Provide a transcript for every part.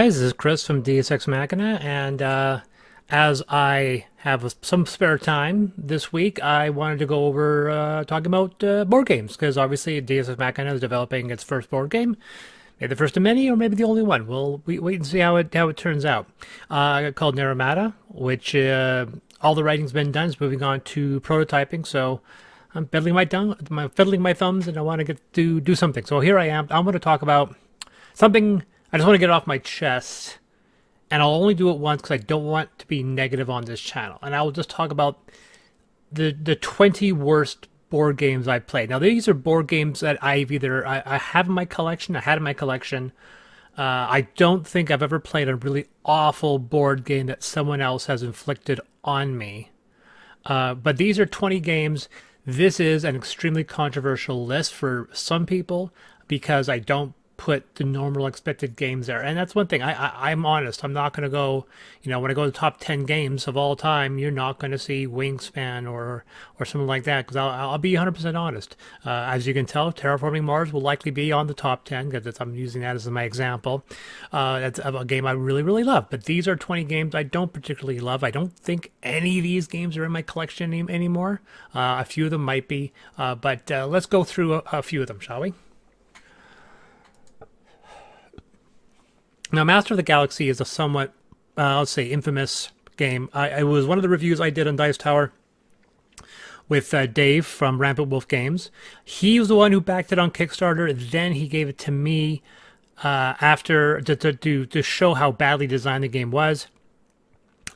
Guys, this is Chris from Deus Ex Machina, and as I have some spare time this week, I wanted to go over talking about board games, because obviously Deus Ex Machina is developing its first board game, maybe the first of many, or maybe the only one. We'll wait and see how it turns out. Called Naramata, which all the writing's been done. It's moving on to prototyping, so I'm fiddling my thumbs, and I want to get to do something. So here I am. I'm going to talk about something I just want to get off my chest, and I'll only do it once because I don't want to be negative on this channel. And I will just talk about the 20 worst board games I've played. Now, these are board games that I have in my collection, I had in my collection. I don't think I've ever played a really awful board game that someone else has inflicted on me. But these are 20 games. This is an extremely controversial list for some people because I don't put the normal expected games there. And that's one thing. I'm honest. I'm not going to go, when I go to the top 10 games of all time, you're not going to see Wingspan or something like that, because I'll be 100% honest. As you can tell, Terraforming Mars will likely be on the top 10, because I'm using that as my example. That's a game I really, really love. But these are 20 games I don't particularly love. I don't think any of these games are in my collection anymore. A few of them might be. But let's go through a few of them, shall we? Now, Master of the Galaxy is a somewhat, let's say, infamous game. It was one of the reviews I did on Dice Tower with Dave from Rampant Wolf Games. He was the one who backed it on Kickstarter. Then he gave it to me after to show how badly designed the game was.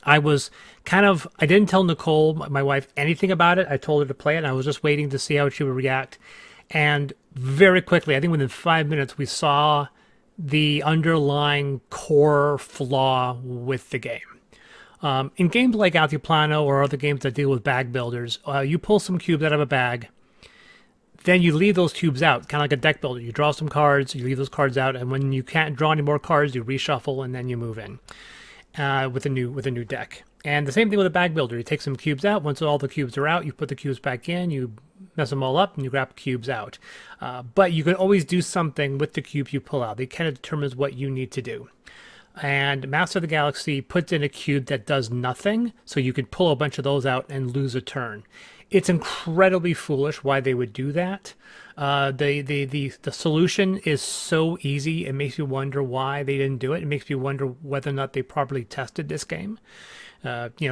I didn't tell Nicole, my wife, anything about it. I told her to play it, and I was just waiting to see how she would react. And very quickly, I think within 5 minutes, we saw the underlying core flaw with the game. In games like Altiplano or other games that deal with bag builders, you pull some cubes out of a bag, then you leave those cubes out, kind of like a deck builder. You draw some cards, you leave those cards out, and when you can't draw any more cards, you reshuffle, and then you move in with a new deck. And the same thing with a bag builder. You take some cubes out. Once all the cubes are out, you put the cubes back in, you mess them all up, and you grab cubes out. But you can always do something with the cube you pull out. It kind of determines what you need to do. And Master of the Galaxy puts in a cube that does nothing, so you could pull a bunch of those out and lose a turn. It's incredibly foolish why they would do that. The solution is so easy, it makes you wonder why they didn't do it. It makes you wonder whether or not they properly tested this game.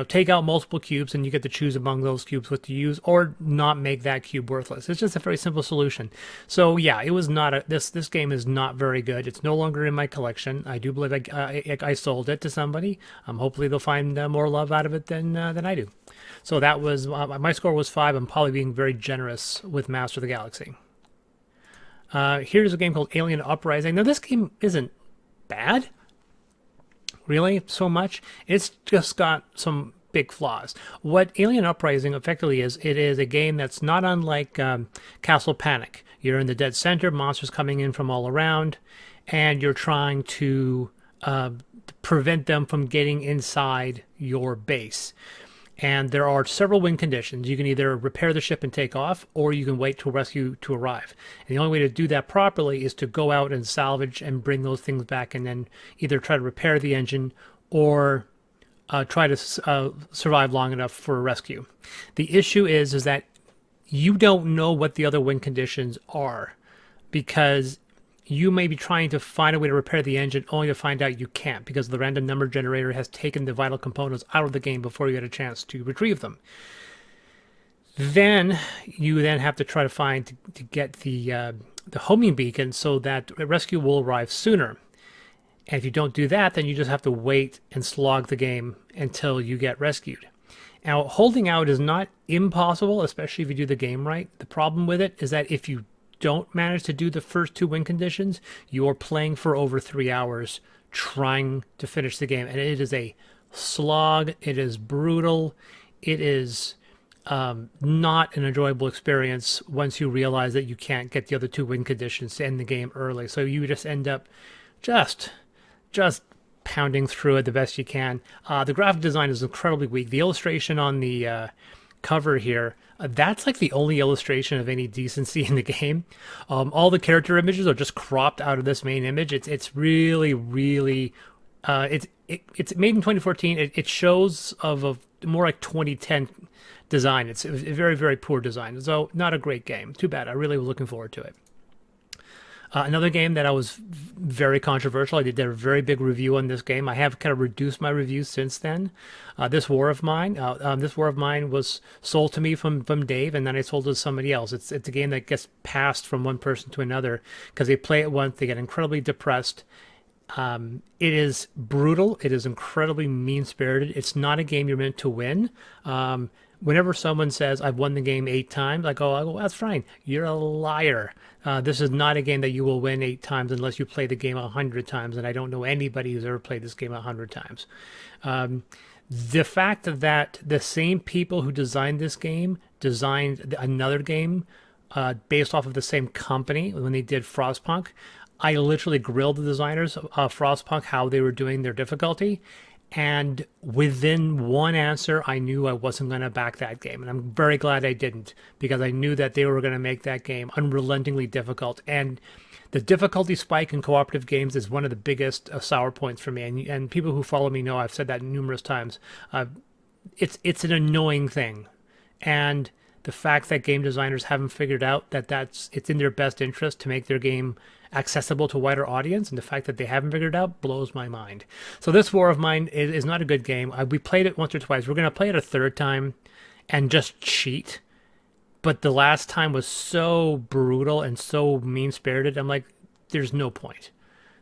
Take out multiple cubes and you get to choose among those cubes what to use, or not make that cube worthless. It's just a very simple solution. So yeah, it was not this game is not very good. It's no longer in my collection. I do believe I sold it to somebody. Hopefully they'll find more love out of it than I do. So that was my score was 5. I'm probably being very generous with Master of the Galaxy. Here's a game called Alien Uprising. Now this game isn't bad, really, so much. It's just got some big flaws. What Alien Uprising effectively is, it is a game that's not unlike Castle Panic. You're in the dead center, monsters coming in from all around, and you're trying to prevent them from getting inside your base. And there are several win conditions. You can either repair the ship and take off, or you can wait till rescue to arrive. And the only way to do that properly is to go out and salvage and bring those things back, and then either try to repair the engine or try to survive long enough for a rescue. The issue is that you don't know what the other win conditions are, because you may be trying to find a way to repair the engine only to find out you can't, because the random number generator has taken the vital components out of the game before you get a chance to retrieve them. Then you have to try to find to get the homing beacon so that rescue will arrive sooner. And if you don't do that, then you just have to wait and slog the game until you get rescued. Now, holding out is not impossible, especially if you do the game right. The problem with it is that if you don't manage to do the first 2 win conditions, you're playing for over 3 hours trying to finish the game. And it is a slog. It is brutal. It is not an enjoyable experience once you realize that you can't get the other 2 win conditions to end the game early. So you just end up just pounding through it the best you can. The graphic design is incredibly weak. The illustration on the cover here, that's like the only illustration of any decency in the game. All the character images are just cropped out of this main image. It's really, really It's made in 2014. It shows of a more like 2010 design. It's a very, very poor design. So not a great game. Too bad. I really was looking forward to it. Another game that I was very controversial. I did a very big review on this game. I have kind of reduced my reviews since then. This War of Mine. This War of Mine was sold to me from Dave, and then I sold it to somebody else. It's a game that gets passed from one person to another because they play it once, they get incredibly depressed. It is brutal. It is incredibly mean-spirited. It's not a game you're meant to win. Whenever someone says, I've won the game 8 times, I go, that's fine. You're a liar. This is not a game that you will win 8 times unless you play the game 100 times, and I don't know anybody who's ever played this game 100 times. The fact that the same people who designed this game designed another game based off of the same company when they did Frostpunk, I literally grilled the designers of Frostpunk how they were doing their difficulty, and within one answer, I knew I wasn't going to back that game. And I'm very glad I didn't, because I knew that they were going to make that game unrelentingly difficult. And the difficulty spike in cooperative games is one of the biggest sour points for me. And people who follow me know I've said that numerous times. It's an annoying thing. And the fact that game designers haven't figured out that it's in their best interest to make their game accessible to a wider audience, and the fact that they haven't figured it out blows my mind. So this War of Mine is not a good game. We played it once or twice. We're going to play it a third time and just cheat. But the last time was so brutal and so mean-spirited. I'm like, there's no point.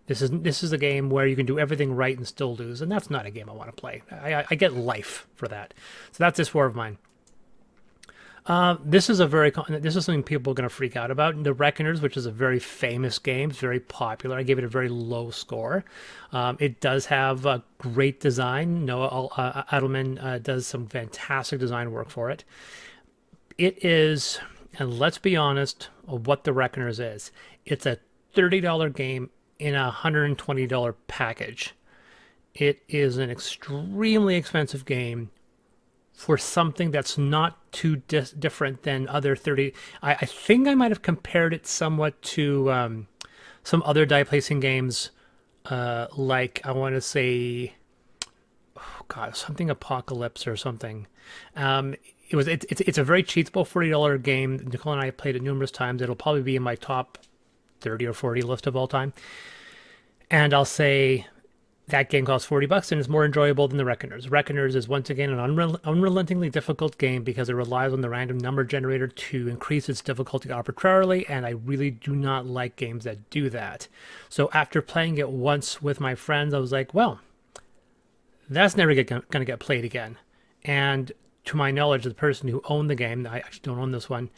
This is a game where you can do everything right and still lose, and that's not a game I want to play. I get life for that. So that's this War of Mine. This is something people are going to freak out about. The Reckoners, which is a very famous game, it's very popular. I gave it a very low score. It does have a great design. Noah Adelman does some fantastic design work for it. It is, and let's be honest, of what the Reckoners is. It's a $30 game in a $120 package. It is an extremely expensive game for something that's not too different than other 30. I think I might have compared it somewhat to some other die placing games, like I want to say, oh God, something Apocalypse or something. It's a very cheatable $40 game. Nicole and I have played it numerous times. It'll probably be in my top 30 or 40 list of all time. And I'll say that game costs $40 and is more enjoyable than the Reckoners. Reckoners is once again an unrelentingly difficult game because it relies on the random number generator to increase its difficulty arbitrarily, and I really do not like games that do that. So after playing it once with my friends, I was like, well, that's never going to get played again. And to my knowledge, the person who owned the game, I actually don't own this one,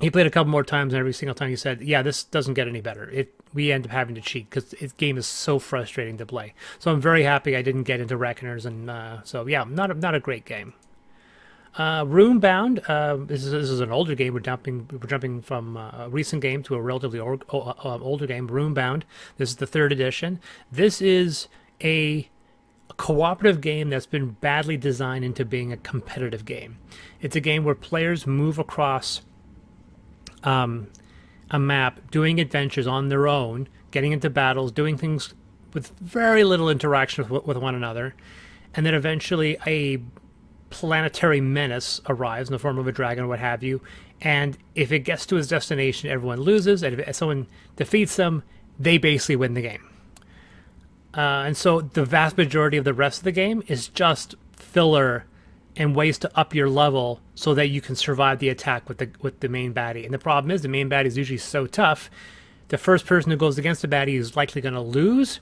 he played a couple more times, and every single time he said, yeah, this doesn't get any better. We end up having to cheat because this game is so frustrating to play. So I'm very happy I didn't get into Reckoners, and so yeah, not a great game. Roombound, this is an older game. We're jumping from a recent game to a relatively older game, Roombound. This is the 3rd edition. This is a cooperative game that's been badly designed into being a competitive game. It's a game where players move across a map, doing adventures on their own, getting into battles, doing things with very little interaction with one another, and then eventually a planetary menace arrives in the form of a dragon or what have you, and if it gets to its destination, everyone loses, and if someone defeats them, they basically win the game. And so the vast majority of the rest of the game is just filler and ways to up your level so that you can survive the attack with the main baddie. And the problem is the main baddie is usually so tough, the first person who goes against the baddie is likely going to lose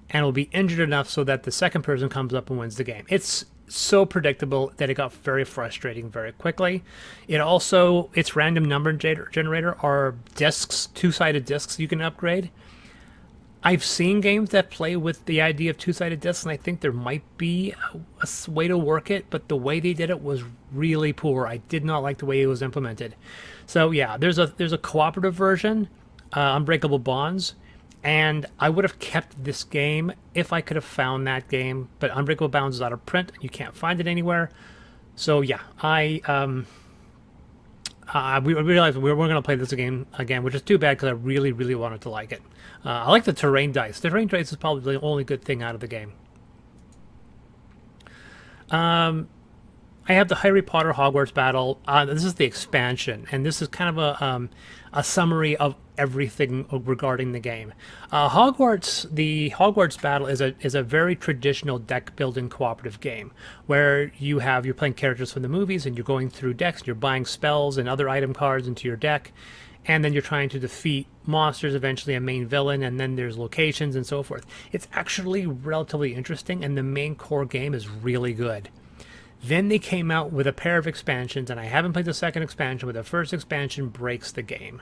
and will be injured enough so that the second person comes up and wins the game. It's so predictable that it got very frustrating very quickly. Its random number generator are discs, 2-sided discs you can upgrade. I've seen games that play with the idea of 2-sided discs, and I think there might be a way to work it, but the way they did it was really poor. I did not like the way it was implemented. So yeah, there's a cooperative version, Unbreakable Bonds, and I would have kept this game if I could have found that game, but Unbreakable Bonds is out of print. You can't find it anywhere. So yeah, I We realized we weren't going to play this game again, which is too bad because I really, really wanted to like it. I like the terrain dice. The terrain dice is probably the only good thing out of the game. I have the Harry Potter Hogwarts Battle. This is the expansion, and this is kind of a summary of everything regarding the game. The Hogwarts Battle is a very traditional deck building cooperative game where you're playing characters from the movies and you're going through decks. You're buying spells and other item cards into your deck, and then you're trying to defeat monsters, eventually a main villain, and then there's locations and so forth. It's actually relatively interesting, and the main core game is really good. Then they came out with a pair of expansions, and I haven't played the second expansion, but the first expansion breaks the game.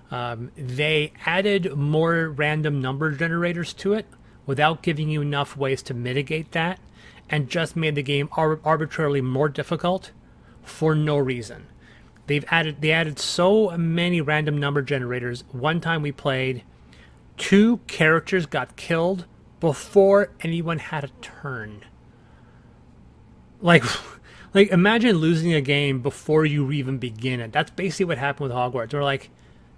They added more random number generators to it without giving you enough ways to mitigate that, and just made the game arbitrarily more difficult for no reason. They added so many random number generators. One time we played, 2 characters got killed before anyone had a turn. Like imagine losing a game before you even begin it. That's basically what happened with Hogwarts. We're like,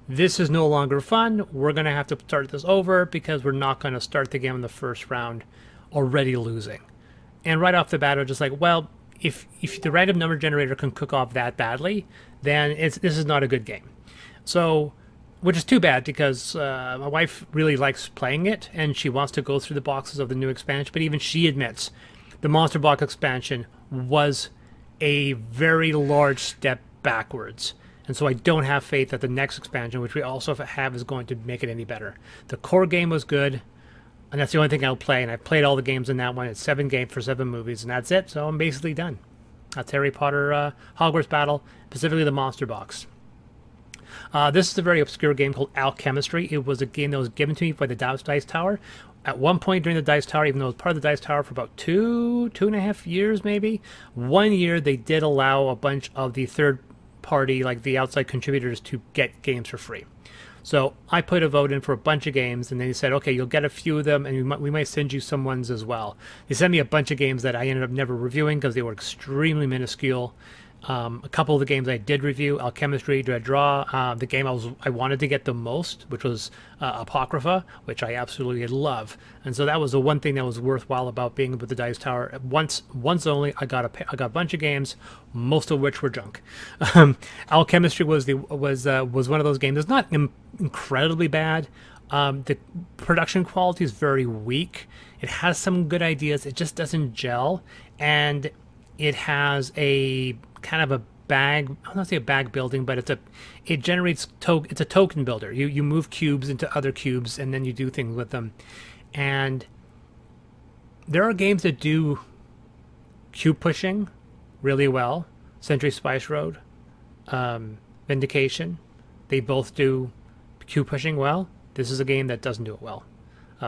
this is no longer fun. We're going to have to start this over because we're not going to start the game in the first round already losing. And right off the bat, we're just like, well, if the random number generator can cook off that badly, then this is not a good game. So, which is too bad because my wife really likes playing it and she wants to go through the boxes of the new expansion, but even she admits the Monster Box expansion was a very large step backwards. And so I don't have faith that the next expansion, which we also have, is going to make it any better. The core game was good, and that's the only thing I'll play. And I've played all the games in that one. It's 7 games for 7 movies, and that's it. So I'm basically done. That's Harry Potter Hogwarts Battle, specifically the Monster Box. This is a very obscure game called Alchemistry. It was a game that was given to me by the Dice Tower. At one point during the Dice Tower, even though it was part of the Dice Tower for about 2.5 years maybe, 1 year they did allow a bunch of the third party, like the outside contributors, to get games for free. So I put a vote in for a bunch of games, and then he said, okay, you'll get a few of them, and we might send you some ones as well. They sent me a bunch of games that I ended up never reviewing because they were extremely minuscule. A couple of the games I did review, Alchemistry, Dredd Draw, the game I wanted to get the most, which was Apocrypha, which I absolutely love. And so that was the one thing that was worthwhile about being with the Dice Tower. Once only, I got a bunch of games, most of which were junk. Alchemistry was one of those games. It's not incredibly bad. The production quality is very weak. It has some good ideas. It just doesn't gel, and it has a kind of a bag. I don't want to say a bag building, but it's a token builder. You move cubes into other cubes, and then you do things with them. And there are games that do cube pushing really well. Century Spice Road, Vindication, they both do cube pushing well. This is a game that doesn't do it well.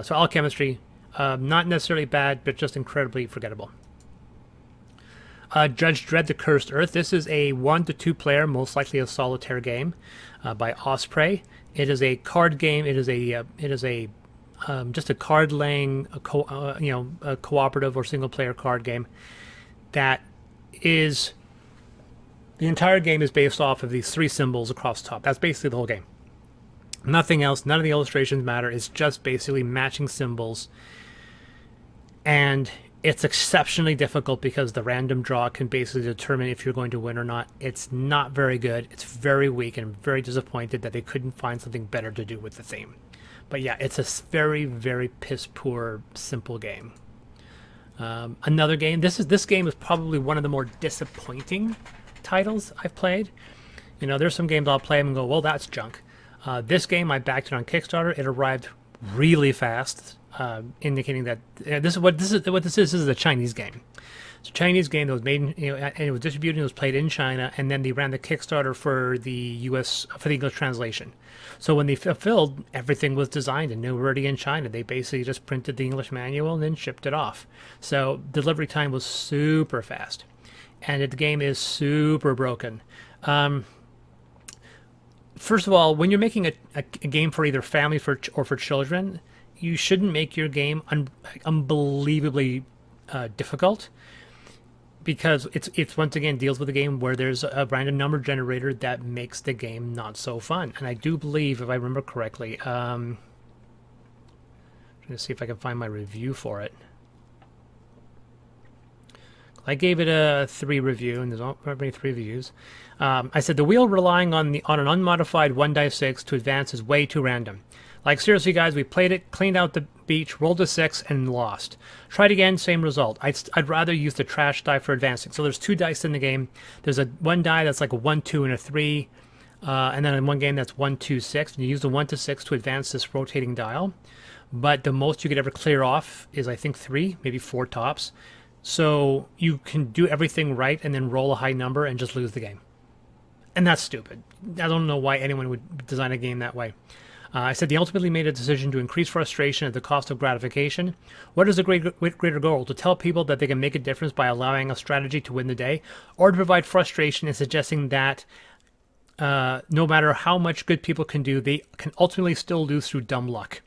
So Alchemistry, not necessarily bad, but just incredibly forgettable. Judge Dredd: The Cursed Earth. This is a 1 to 2 player, most likely a solitaire game, by Osprey. It is a card game. It is just a card laying, a cooperative or single player card game. That is, the entire game is based off of these 3 symbols across the top. That's basically the whole game. Nothing else. None of the illustrations matter. It's just basically matching symbols, and it's exceptionally difficult because the random draw can basically determine if you're going to win or not. It's not very good. It's very weak, and I'm very disappointed that they couldn't find something better to do with the theme. But yeah, it's a very, very piss-poor, simple game. Another game. This game is probably one of the more disappointing titles I've played. There's some games I'll play and go, well, that's junk. This game, I backed it on Kickstarter. It arrived really fast. Indicating that this is a Chinese game. It's a Chinese game that was made, and it was distributed and was played in China, and then they ran the Kickstarter for the English translation. So when they fulfilled, everything was designed and already in China. They basically just printed the English manual and then shipped it off. So delivery time was super fast, and the game is super broken. First of all, when you're making a game for either family or for children, you shouldn't make your game unbelievably difficult. because it's once again deals with a game where there's a random number generator that makes the game not so fun. And I do believe, if I remember correctly, trying to see if I can find my review for it. I gave it a 3 review, and there's already 3 reviews. I said the wheel relying on an unmodified 1 die 6 to advance is way too random. Like, seriously, guys, we played it, cleaned out the beach, rolled a 6, and lost. Tried again, same result. I'd rather use the trash die for advancing. So there's 2 dice in the game. There's a 1 die that's like a 1, 2, and a 3. And then in one game that's 1, 2, 6. And you use the 1 to 6 to advance this rotating dial. But the most you could ever clear off is, I think, 3, maybe 4 tops. So you can do everything right and then roll a high number and just lose the game. And that's stupid. I don't know why anyone would design a game that way. I said they ultimately made a decision to increase frustration at the cost of gratification. What is the greater goal? To tell people that they can make a difference by allowing a strategy to win the day, or to provide frustration and suggesting that no matter how much good people can do, they can ultimately still lose through dumb luck.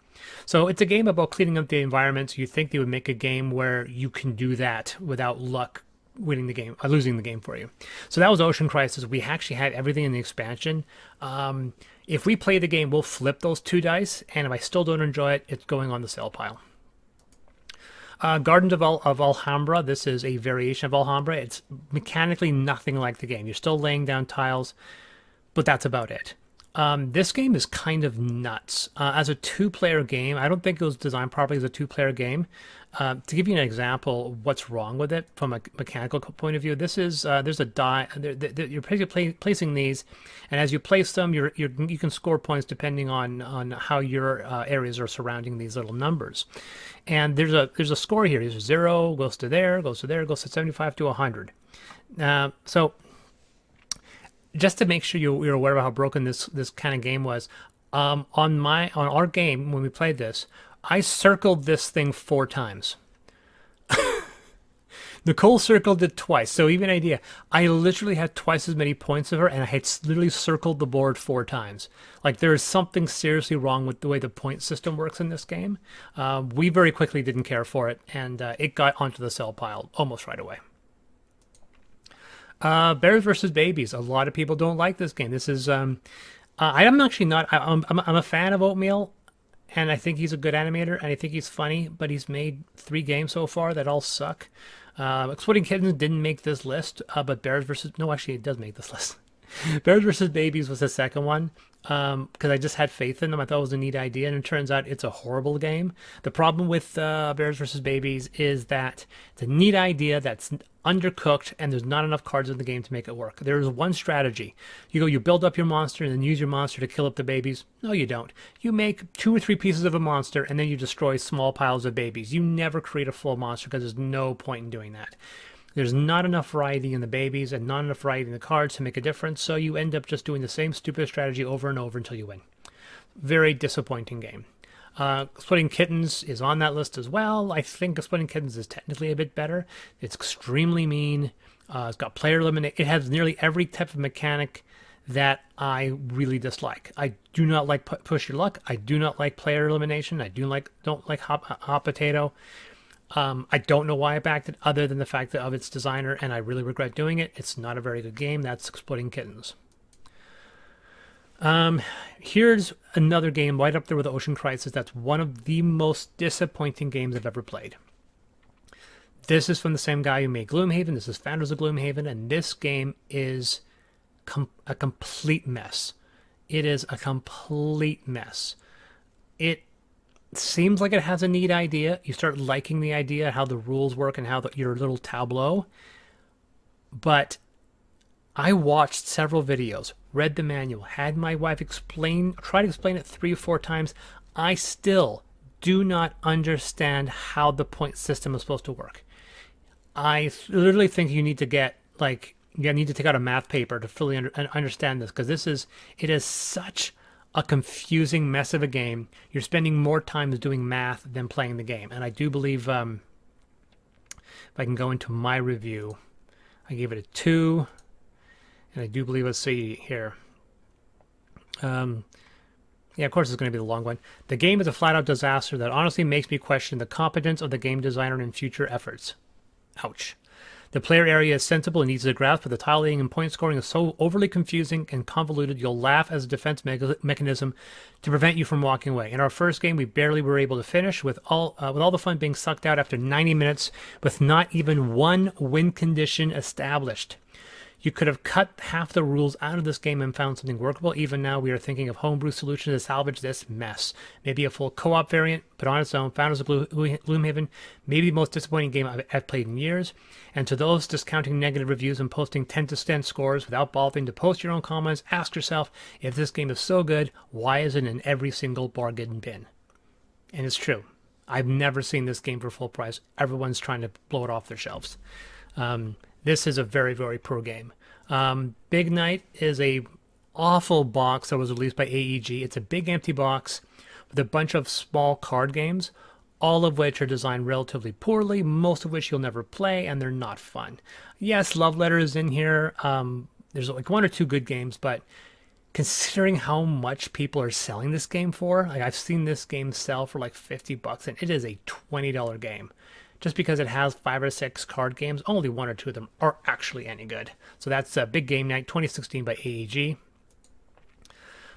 So it's a game about cleaning up the environment. So you think they would make a game where you can do that without luck winning the game, losing the game for you. So that was Ocean Crisis. We actually had everything in the expansion. If we play the game, we'll flip those 2 dice, and if I still don't enjoy it, it's going on the sale pile. Gardens of Alhambra. This is a variation of Alhambra. It's mechanically nothing like the game. You're still laying down tiles, but that's about it. This game is kind of nuts. As a 2-player game, I don't think it was designed properly as a 2-player game. To give you an example of what's wrong with it from a mechanical point of view, this is there's a die. You're placing these, and as you place them, you can score points depending on how your areas are surrounding these little numbers. And there's a score here. There's 0, goes to there, goes to there, goes to 75 to 100. So just to make sure you're aware of how broken this kind of game was, on our game when we played this, I circled this thing 4 times. Nicole circled it twice. So even an idea, I literally had twice as many points of her, and I had literally circled the board 4 times. Like, there is something seriously wrong with the way the point system works in this game. We very quickly didn't care for it, and it got onto the sell pile almost right away. Bears versus Babies. A lot of people don't like this game. This is I'm actually not. I'm a fan of Oatmeal, and I think he's a good animator, and I think he's funny. But he's made 3 games so far that all suck. Exploding Kittens didn't make this list, but Bears versus it does make this list. Bears versus Babies was the second one, because I just had faith in them. I thought it was a neat idea, and it turns out it's a horrible game. The problem with Bears versus Babies is that it's a neat idea that's undercooked, and there's not enough cards in the game to make it work. There is one strategy. You build up your monster and then use your monster to kill up the babies. No, you don't. You make 2 or 3 pieces of a monster, and then you destroy small piles of babies. You never create a full monster because there's no point in doing that. There's not enough variety in the babies and not enough variety in the cards to make a difference, so you end up just doing the same stupid strategy over and over until you win. Very disappointing game. Exploding Kittens is on that list as well. I think Exploding Kittens is technically a bit better. It's extremely mean. It's got player elimination. It has nearly every type of mechanic that I really dislike. I do not like push your luck. I do not like player elimination. I don't like hot potato. I don't know why I backed it, other than the fact that of its designer, and I really regret doing it. It's not a very good game. That's Exploding Kittens. Here's another game right up there with Ocean Crisis. That's one of the most disappointing games I've ever played. This is from the same guy who made Gloomhaven. This is Founders of Gloomhaven, and this game is a complete mess. It is a complete mess. It seems like it has a neat idea. You start liking the idea, how the rules work, and how your little tableau. But I watched several videos, read the manual, had my wife try to explain it 3 or 4 times. I still do not understand how the point system is supposed to work. I literally think you need to take out a math paper to fully understand this, because it is such a confusing mess of a game. You're spending more time doing math than playing the game. And I do believe, if I can go into my review, I gave it a 2. And I do believe, let's see here. Yeah, of course it's going to be the long one. The game is a flat-out disaster that honestly makes me question the competence of the game designer in future efforts. Ouch. The player area is sensible and easy to grasp, but the tile laying and point scoring is so overly confusing and convoluted you'll laugh as a defense mechanism to prevent you from walking away. In our first game, we barely were able to finish, with all the fun being sucked out after 90 minutes, with not even one win condition established. You could have cut half the rules out of this game and found something workable. Even now, we are thinking of homebrew solutions to salvage this mess. Maybe a full co-op variant, but on its own, Founders of Loomhaven, maybe the most disappointing game I've played in years. And to those discounting negative reviews and posting 10 to 10 scores without bothering to post your own comments, ask yourself, if this game is so good, why is it in every single bargain bin? And it's true. I've never seen this game for full price. Everyone's trying to blow it off their shelves. This is a very, very poor game. Big Night is a awful box that was released by AEG. It's a big empty box with a bunch of small card games, all of which are designed relatively poorly, most of which you'll never play, and they're not fun. Yes, Love Letter is in here. There's like one or two good games, but considering how much people are selling this game for, like I've seen this game sell for like $50, and it is a $20 game. Just because it has 5 or 6 card games, only 1 or 2 of them are actually any good. So that's Big Game Night 2016 by AEG.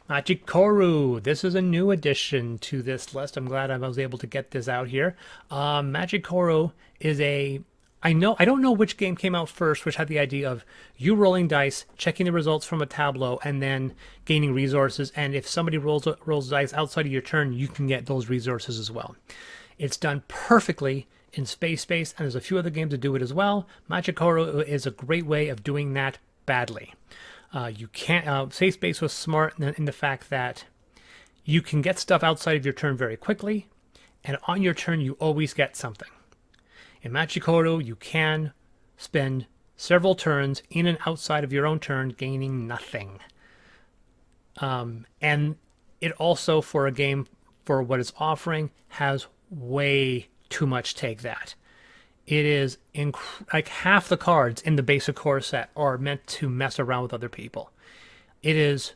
Machicoru. This is a new addition to this list. I'm glad I was able to get this out here. Machicoru is I don't know which game came out first, which had the idea of you rolling dice, checking the results from a tableau, and then gaining resources. And if somebody rolls dice outside of your turn, you can get those resources as well. It's done perfectly in Space, and there's a few other games that do it as well. Machicoru is a great way of doing that badly. You can't. Space was smart in the fact that you can get stuff outside of your turn very quickly, and on your turn you always get something. In Machicoru, you can spend several turns in and outside of your own turn gaining nothing. And it also, for a game for what it's offering, has way too much take that. It is like half the cards in the basic core set are meant to mess around with other people. It is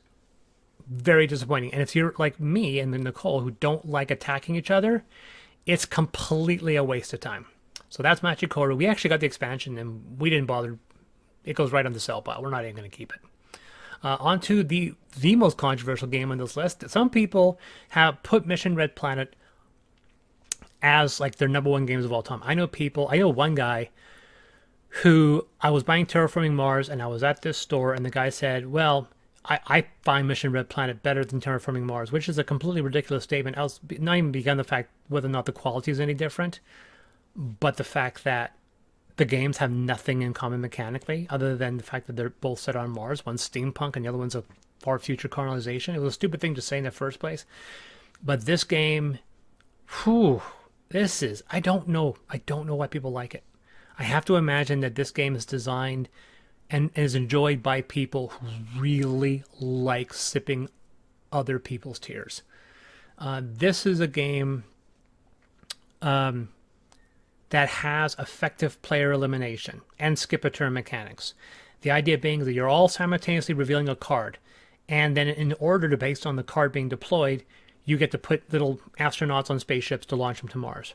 very disappointing. And if you're like me and Nicole who don't like attacking each other, it's completely a waste of time. So that's Machicoru. We actually got the expansion and we didn't bother. It goes right on the sell pile. We're not even going to keep it. On to the most controversial game on this list. Some people have put Mission Red Planet as like their #1 games of all time. I know one guy who, I was buying Terraforming Mars and I was at this store and the guy said, well, I find Mission Red Planet better than Terraforming Mars, which is a completely ridiculous statement. I was not even beyond the fact whether or not the quality is any different, but the fact that the games have nothing in common mechanically other than the fact that they're both set on Mars. One's steampunk and the other one's a far future colonization. It was a stupid thing to say in the first place. But this game, I don't know why people like it. I have to imagine that this game is designed and is enjoyed by people who really like sipping other people's tears. This is a game that has effective player elimination and skip a turn mechanics. The idea being that you're all simultaneously revealing a card, and then in order to, based on the card being deployed, you get to put little astronauts on spaceships to launch them to Mars.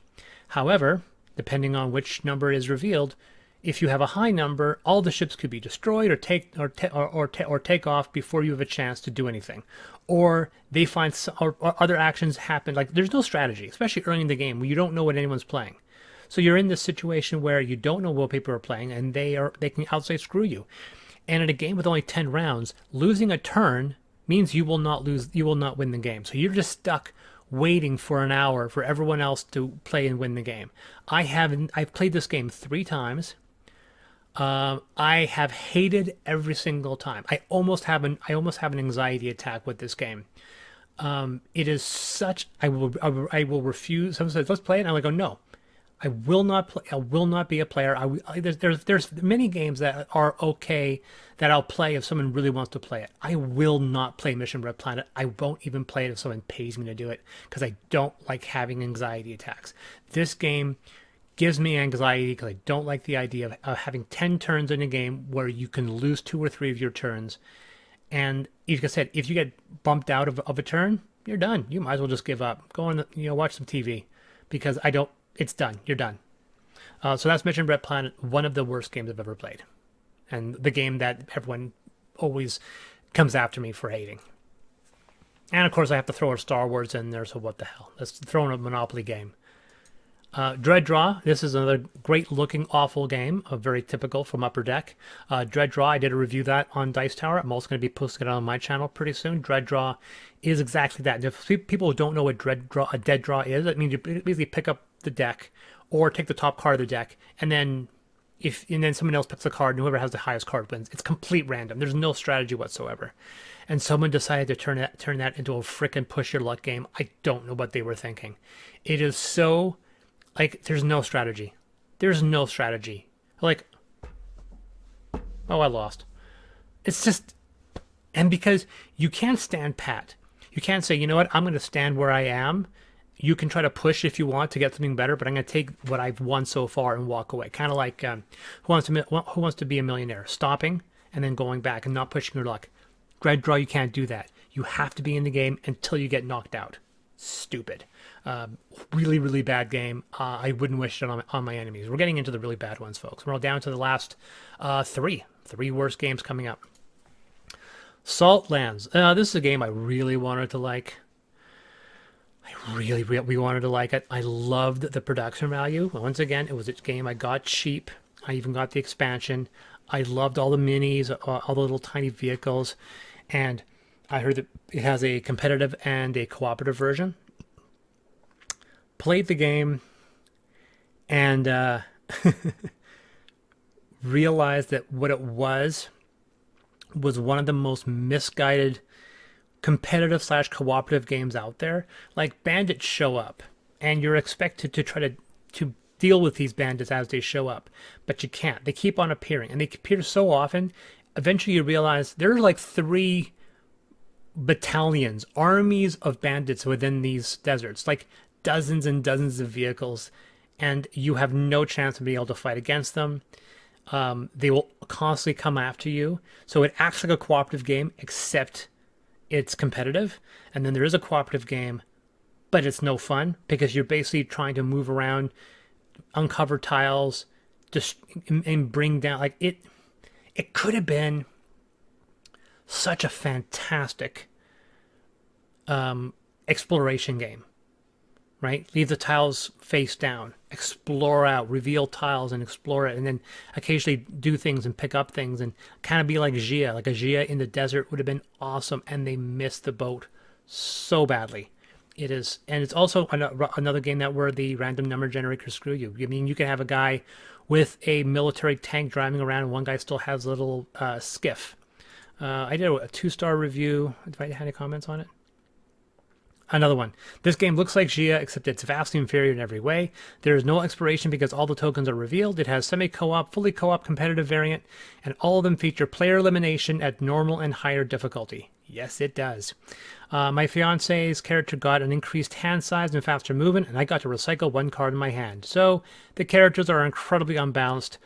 However, depending on which number is revealed, if you have a high number, all the ships could be destroyed or take off before you have a chance to do anything, or they find or other actions happen. Like there's no strategy, especially early in the game where you don't know what anyone's playing. So you're in this situation where you don't know what people are playing, and they can outside screw you. And in a game with only 10 rounds, losing a turn means you will not win the game. So you're just stuck waiting for an hour for everyone else to play and win the game. I've played this game 3 times. I have hated every single time. I almost have an anxiety attack with this game. It is such. I will refuse. Someone says, "Let's play it," and I'm like, "Oh no, I will not play. I will not be a player." There's many games that are okay that I'll play if someone really wants to play it. I will not play Mission Red Planet. I won't even play it if someone pays me to do it because I don't like having anxiety attacks. This game gives me anxiety because I don't like the idea of having 10 turns in a game where you can lose 2 or 3 of your turns. And like I said, if you get bumped out of a turn, you're done. You might as well just give up. Go on, watch some TV because it's done. You're done. So that's Mission Red Planet, one of the worst games I've ever played, and the game that everyone always comes after me for hating. And of course, I have to throw a Star Wars in there, so what the hell? Let's throw in a Monopoly game. Dredd Draw. This is another great-looking, awful game, very typical from Upper Deck. Dredd Draw, I did a review of that on Dice Tower. I'm also going to be posting it on my channel pretty soon. Dredd Draw is exactly that. If people don't know what a dead draw is, it means you basically pick up the deck or take the top card of the deck, and then someone else picks a card, and whoever has the highest card wins. It's complete random. There's no strategy whatsoever. And someone decided to turn that into a frickin' push your luck game. I don't know what they were thinking. It is so, like, there's no strategy. There's no strategy. Like, oh, I lost. It's just, and because you can't stand pat. You can't say, you know what, I'm going to stand where I am. You can try to push if you want to get something better, but I'm going to take what I've won so far and walk away. Kind of like Who Wants to Be a Millionaire? Stopping and then going back and not pushing your luck. Dredd Draw, you can't do that. You have to be in the game until you get knocked out. Stupid. Really, really bad game. I wouldn't wish it on my enemies. We're getting into the really bad ones, folks. We're all down to the last three worst games coming up. Salt Lands. This is a game I really wanted to like. We wanted to like it. I loved the production value. Once again, it was a game I got cheap. I even got the expansion. I loved all the minis, all the little tiny vehicles, and I heard that it has a competitive and a cooperative version. Played the game, and realized that what it was one of the most misguided competitive / cooperative games out there. Like, bandits show up, and you're expected to try to deal with these bandits as they show up, but you can't. They keep on appearing, and they appear so often. Eventually, you realize there's like 3 battalions, armies of bandits within these deserts, like dozens and dozens of vehicles, and you have no chance of being able to fight against them. They will constantly come after you. So it acts like a cooperative game, except it's competitive. And then there is a cooperative game, but it's no fun because you're basically trying to move around, uncover tiles, just and bring down, like, it could have been such a fantastic exploration game, right? Leave the tiles face down, explore out, reveal tiles and explore it, and then occasionally do things and pick up things and kind of be like Gia. Like a Gia in the desert would have been awesome, and they missed the boat so badly. It is, and it's also another game that where the random number generator screw you. I mean, you can have a guy with a military tank driving around, and one guy still has a little skiff. I did a 2-star review. If I had any comments on it. Another one. This game looks like Gia, except it's vastly inferior in every way. There is no exploration because all the tokens are revealed. It has semi-co-op, fully co-op competitive variant, and all of them feature player elimination at normal and higher difficulty. Yes, it does. My fiance's character got an increased hand size and faster movement, and I got to recycle 1 card in my hand. So the characters are incredibly unbalanced.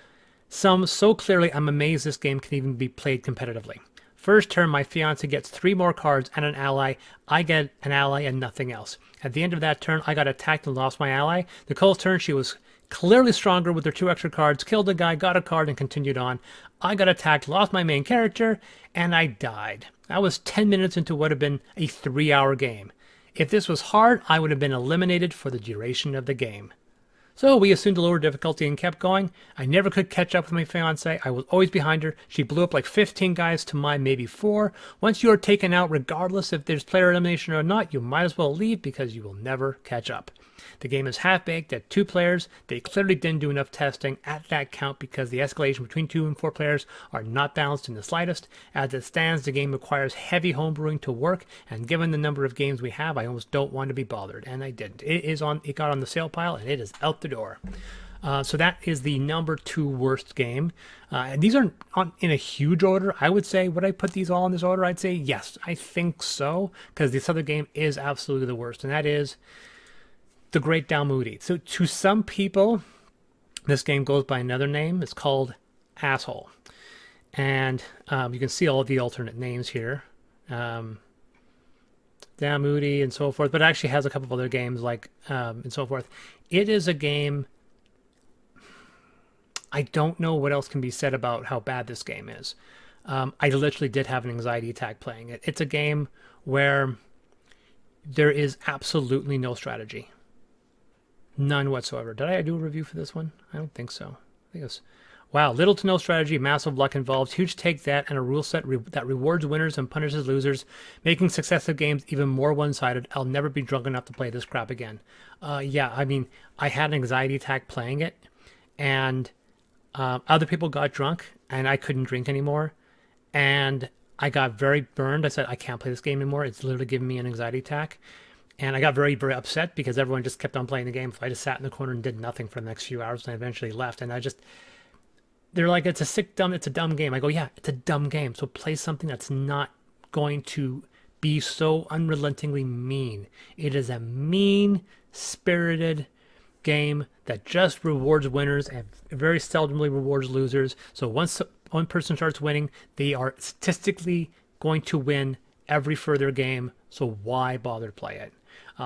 Some so clearly I'm amazed this game can even be played competitively. First turn, my fiance gets 3 more cards and an ally. I get an ally and nothing else. At the end of that turn, I got attacked and lost my ally. Nicole's turn, she was clearly stronger with her 2 extra cards, killed a guy, got a card, and continued on. I got attacked, lost my main character, and I died. I was 10 minutes into what had been a 3-hour game. If this was hard, I would have been eliminated for the duration of the game. So we assumed a lower difficulty and kept going. I never could catch up with my fiance. I was always behind her. She blew up like 15 guys to my maybe 4. Once you are taken out, regardless if there's player elimination or not, you might as well leave because you will never catch up. The game is half-baked at 2 players. They clearly didn't do enough testing at that count because the escalation between 2 and 4 players are not balanced in the slightest. As it stands, the game requires heavy homebrewing to work, and given the number of games we have, I almost don't want to be bothered, and I didn't. It got on the sale pile, and it is out the door. So that is the number 2 worst game. And these aren't in a huge order. I would say, would I put these all in this order? I'd say yes, I think so, because this other game is absolutely the worst, and that is The Great Dalmoody. So to some people, this game goes by another name. It's called Asshole. And you can see all of the alternate names here. Dalmoody and so forth, but it actually has a couple of other games like and so forth. It is a game I don't know what else can be said about how bad this game is. I literally did have an anxiety attack playing it. It's a game where there is absolutely no strategy. None whatsoever. Did I do a review for this one? I don't think so. I think it's wow, little to no strategy, massive luck involved, huge take that, and a rule set that rewards winners and punishes losers, making successive games even more one-sided. I'll never be drunk enough to play this crap again. Yeah, I mean, I had an anxiety attack playing it, and other people got drunk, and I couldn't drink anymore, and I got very burned. I said, I can't play this game anymore. It's literally giving me an anxiety attack. And I got very, very upset because everyone just kept on playing the game. So I just sat in the corner and did nothing for the next few hours, and I eventually left. And they're like, it's a dumb game. I go, yeah, it's a dumb game. So play something that's not going to be so unrelentingly mean. It is a mean-spirited game that just rewards winners and very seldomly rewards losers. So once one person starts winning, they are statistically going to win every further game. So why bother to play it?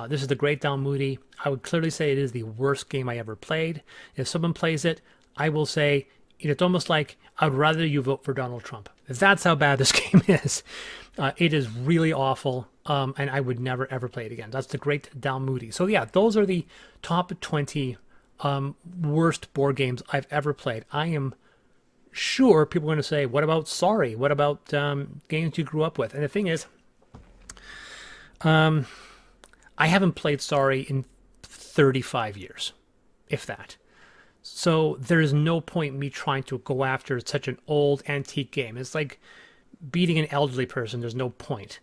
This is the Great Down Moody. I would clearly say it is the worst game I ever played. If someone plays it, I will say it's almost like I'd rather you vote for Donald Trump. That's how bad this game is. It is really awful, and I would never, ever play it again. That's the Great Down Moody. So yeah, those are the top 20 worst board games I've ever played. I am sure people are going to say, what about Sorry? What about games you grew up with? And the thing is, I haven't played Sorry in 35 years, if that. So there's no point in me trying to go after such an old antique game. It's like beating an elderly person. There's no point.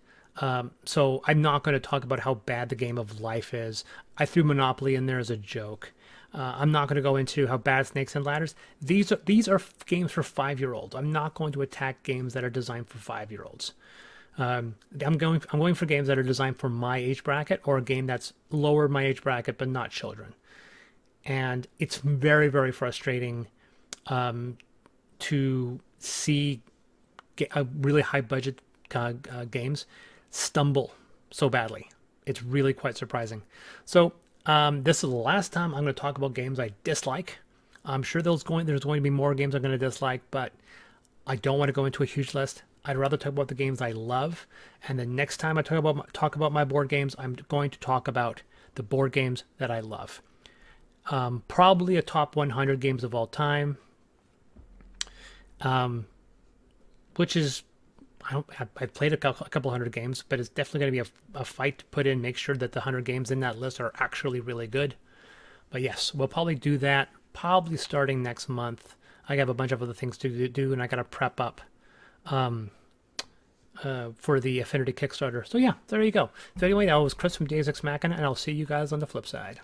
So I'm not going to talk about how bad the game of life is. I threw Monopoly in there as a joke. I'm not going to go into how bad Snakes and Ladders. These are games for 5-year-olds. I'm not going to attack games that are designed for 5-year-olds. I'm going for games that are designed for my age bracket, or a game that's lower my age bracket but not children. And it's very, very frustrating to see really high budget games stumble so badly. It's really quite surprising. So this is the last time I'm going to talk about games I dislike. I'm sure there's going to be more games I'm going to dislike, but I don't want to go into a huge list. I'd rather talk about the games I love. And the next time I talk about my board games, I'm going to talk about the board games that I love. Probably a top 100 games of all time, which is, I've played a couple hundred games, but it's definitely going to be a fight to put in, make sure that the 100 games in that list are actually really good. But yes, we'll probably do that, probably starting next month. I have a bunch of other things to do, and I got to prep up for the Affinity Kickstarter. So yeah, there you go. So anyway, that was Chris from Deus Ex Machina, and I'll see you guys on the flip side.